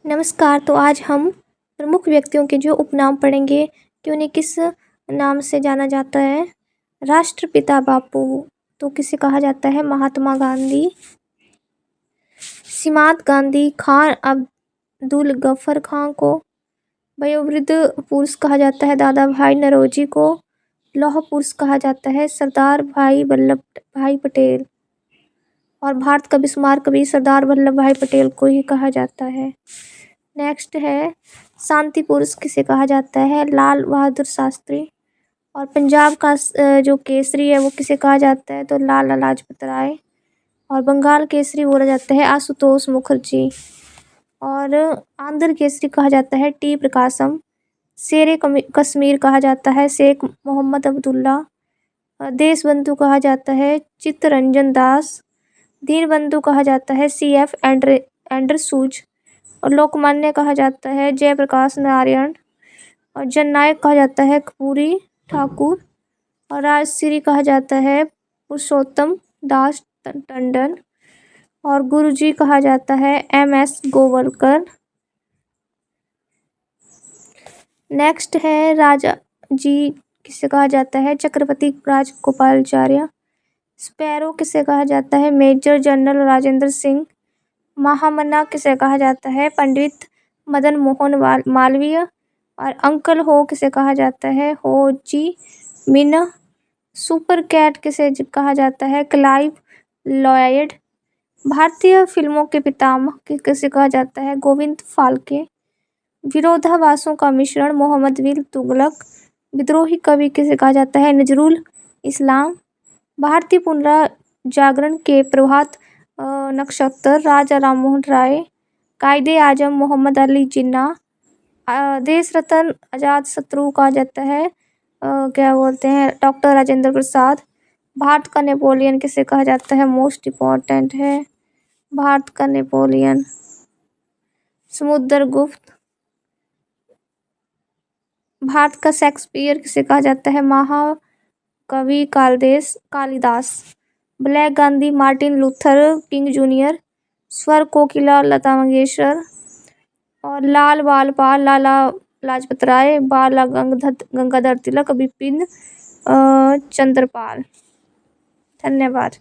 नमस्कार। तो आज हम प्रमुख व्यक्तियों के जो उपनाम पढ़ेंगे कि उन्हें किस नाम से जाना जाता है। राष्ट्रपिता बापू तो किसे कहा जाता है? महात्मा गांधी। सीमात गांधी। खान अब्दुल गफर खान को वयोवृद्ध पुरुष कहा जाता है। दादा भाई नौरोजी को लौह पुरुष कहा जाता है। सरदार भाई वल्लभ भाई पटेल। और भारत का बिस्मार्क भी सरदार वल्लभ भाई पटेल को ही कहा जाता है। नेक्स्ट है शांति पुरुष किसे कहा जाता है? लाल बहादुर शास्त्री। और पंजाब का जो केसरी है वो किसे कहा जाता है? तो लाला लाजपत राय। और बंगाल केसरी बोला जाता है आशुतोष मुखर्जी। और आंध्र केसरी कहा जाता है टी प्रकाशम। शेरे कश्मीर कहा जाता है शेख मोहम्मद अब्दुल्ला। देशबंधु कहा जाता है चित्तरंजन दास। दीनबंधु कहा जाता है CF एंडरसूज। और लोकमान्य कहा जाता है जयप्रकाश नारायण। और जननायक कहा जाता है कर्पूरी ठाकुर। और राजश्री कहा जाता है पुरुषोत्तम दास टंडन। और गुरुजी कहा जाता है MS गोवलकर। नेक्स्ट है राजा जी किसे कहा जाता है? चक्रवर्ती राजगोपालाचार्य। स्पैरो किसे कहा जाता है? Major general Rajendra Singh. महामना किसे कहा जाता है? पंडित मदन मोहन मालवीय। और अंकल हो किसे कहा जाता है? हो जी मिन्ह। सुपर कैट किसे कहा जाता है? Clive Lloyd. भारतीय फिल्मों के पितामह किसे कहा जाता है? गोविंद फाल्के। विरोधाभासों का मिश्रण मोहम्मद बिन तुगलक। विद्रोही कवि किसे कहा जाता है? नजरुल इस्लाम। भारतीय पुनर्जागरण के प्रभात नक्षत्र राजा राममोहन राय। कायदे आजम मोहम्मद अली जिन्ना। देश रत्न अजात शत्रु कहा जाता है क्या बोलते हैं? डॉक्टर राजेंद्र प्रसाद। भारत का नेपोलियन किसे कहा जाता है? मोस्ट इम्पोर्टेंट है भारत का नेपोलियन समुद्रगुप्त। भारत का शेक्सपियर किसे कहा जाता है? महाकवि Kalidas. Black Gandhi Martin Luther king junior. स्वर कोकिला लता मंगेशकर। और लाल बाल लाला लाजपत राय। बाला गंगाधर तिलक। बिपिन चंद्रपाल। धन्यवाद।